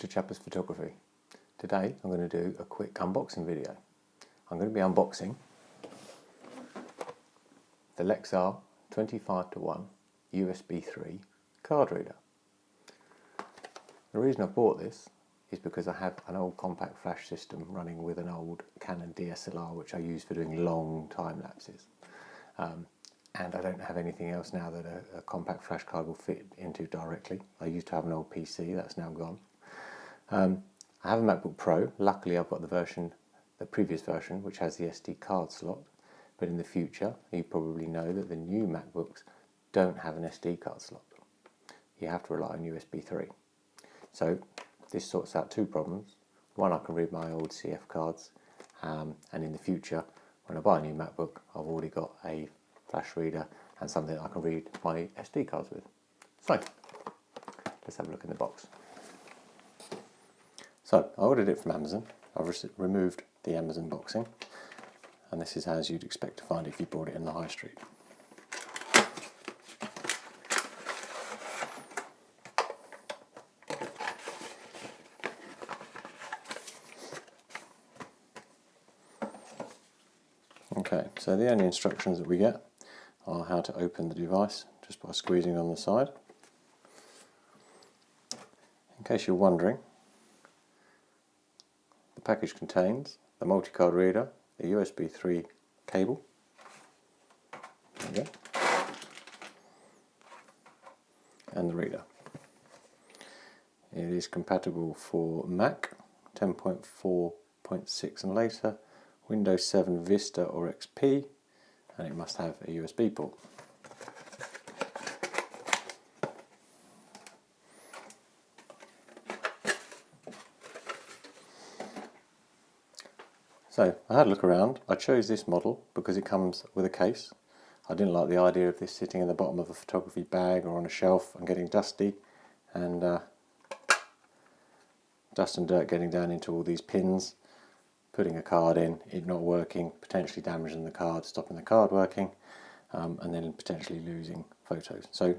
to Chappers Photography. Today I'm going to do a quick unboxing video. I'm going to be unboxing the Lexar 25:1 USB 3 card reader. The reason I bought this is because I have an old compact flash system running with an old Canon DSLR which I use for doing long time lapses. And I don't have anything else now that a compact flash card will fit into directly. I used to have an old PC, that's now gone. I have a MacBook Pro. Luckily I've got the previous version, which has the SD card slot. But in the future, you probably know that the new MacBooks don't have an SD card slot. You have to rely on USB 3. So this sorts out two problems. One, I can read my old CF cards, and in the future, when I buy a new MacBook, I've already got a flash reader and something I can read my SD cards with. So, let's have a look in the box. So, I ordered it from Amazon. I've removed the Amazon boxing, and this is as you'd expect to find if you bought it in the high street. Okay, so the only instructions that we get are how to open the device just by squeezing on the side. In case you're wondering, the package contains the multi-card reader, the USB 3 cable, there we go, and the reader. It is compatible for Mac 10.4.6 and later, Windows 7 Vista or XP, and it must have a USB port. So I had a look around. I chose this model because it comes with a case. I didn't like the idea of this sitting in the bottom of a photography bag or on a shelf and getting dusty, and dust and dirt getting down into all these pins, putting a card in, it not working, potentially damaging the card, stopping the card working, and then potentially losing photos. So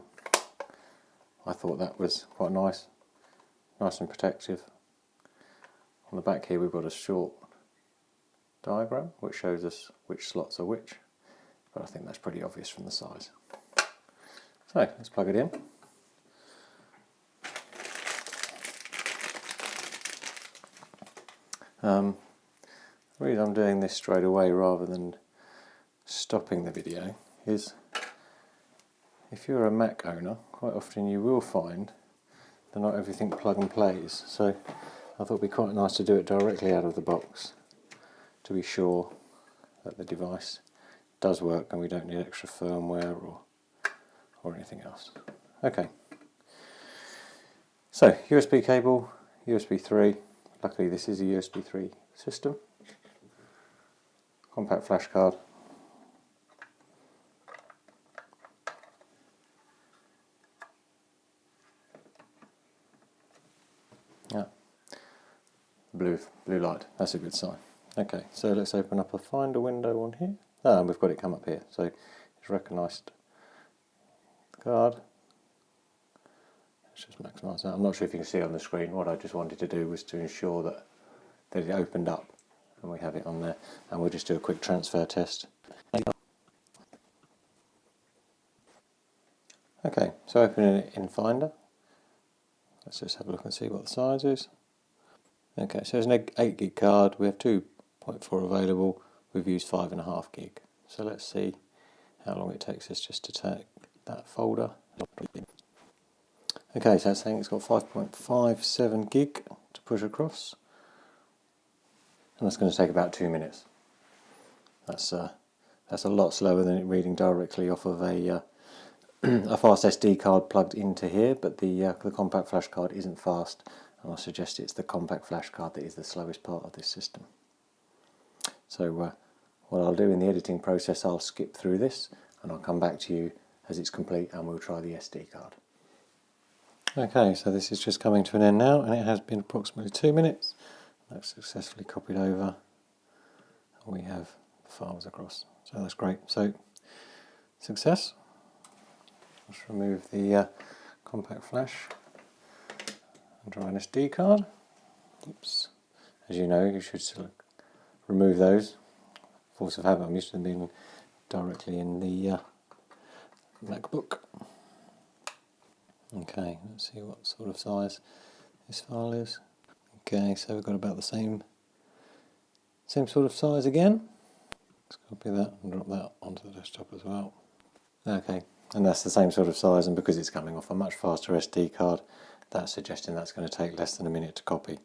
I thought that was quite nice and protective. On the back here we've got a short diagram which shows us which slots are which, but I think that's pretty obvious from the size. So let's plug it in. The reason I'm doing this straight away rather than stopping the video is if you're a Mac owner, quite often you will find that not everything plug and plays. So I thought it would be quite nice to do it directly out of the box to be sure that the device does work and we don't need extra firmware or anything else. Okay, so USB cable, USB 3, luckily this is a USB 3 system, compact flash card, blue light, that's a good sign. Okay, so let's open up a Finder window on here. And we've got it come up here, so it's recognised the card. Let's just maximise that. I'm not sure if you can see on the screen. What I just wanted to do was to ensure that it opened up, and we have it on there. And we'll just do a quick transfer test. Okay, so opening it in Finder. Let's just have a look and see what the size is. Okay, so it's an 8 gig card. We have 2.4 available. We've used 5.5 gig. So let's see how long it takes us just to take that folder. Okay, so it's saying it's got 5.57 gig to push across, and that's going to take about 2 minutes. That's a lot slower than it reading directly off of a fast SD card plugged into here, but the compact flash card isn't fast, and I suggest it's the compact flash card that is the slowest part of this system. So what I'll do in the editing process, I'll skip through this and I'll come back to you as it's complete and we'll try the SD card. Okay, so this is just coming to an end now, and it has been approximately 2 minutes. I've successfully copied over and we have the files across, so that's great. So success. Let's remove the compact flash and try an SD card. Oops. As you know, you should remove those. Force of habit, I'm used to them being directly in the MacBook. Okay, let's see what sort of size this file is. Okay, so we've got about the same sort of size again. Let's copy that and drop that onto the desktop as well. Okay, and that's the same sort of size, and because it's coming off a much faster SD card, that's suggesting that's going to take less than a minute to copy.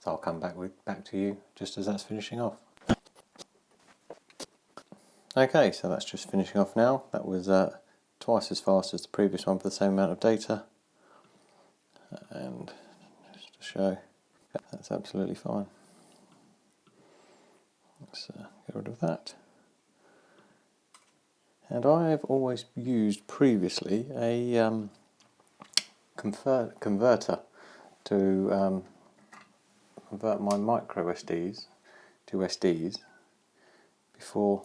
So I'll come back to you just as that's finishing off. Okay, so that's just finishing off now. That was twice as fast as the previous one for the same amount of data. And just to show, that's absolutely fine. Let's get rid of that. And I've always used previously a converter to convert my micro SDs to SDs before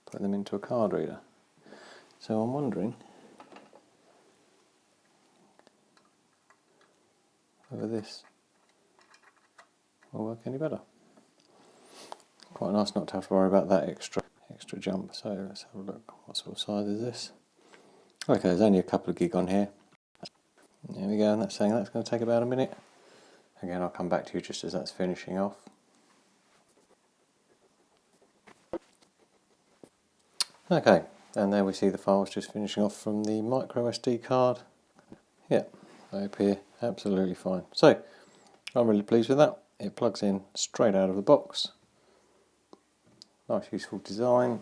putting them into a card reader. So I'm wondering whether this will work any better. Quite nice not to have to worry about that extra jump. So let's have a look. What sort of size is this? Okay, there's only a couple of gig on here. There we go, and that's saying that's going to take about a minute. Again, I'll come back to you just as that's finishing off. Okay, and there we see the files just finishing off from the micro SD card. Yeah, they appear absolutely fine. So, I'm really pleased with that. It plugs in straight out of the box. Nice useful design.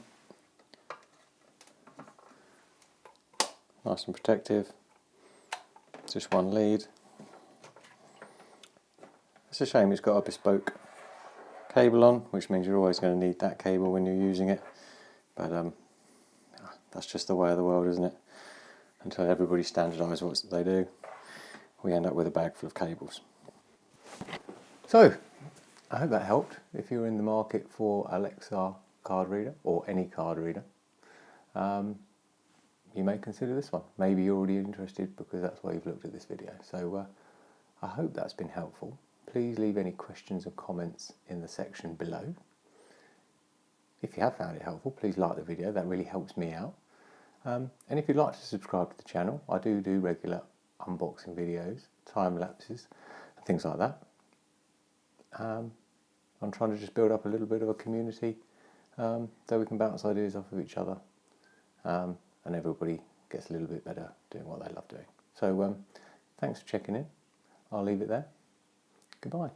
Nice and protective. Just one lead. It's a shame it's got a bespoke cable on, which means you're always going to need that cable when you're using it. But that's just the way of the world, isn't it? Until everybody standardises what they do, we end up with a bag full of cables. So, I hope that helped. If you're in the market for a Lexar card reader, or any card reader, you may consider this one. Maybe you're already interested because that's why you've looked at this video. So I hope that's been helpful. Please leave any questions or comments in the section below. If you have found it helpful, please like the video. That really helps me out. And if you'd like to subscribe to the channel, I do regular unboxing videos, time lapses, and things like that. I'm trying to just build up a little bit of a community so we can bounce ideas off of each other, and everybody gets a little bit better doing what they love doing. So thanks for checking in. I'll leave it there. Goodbye.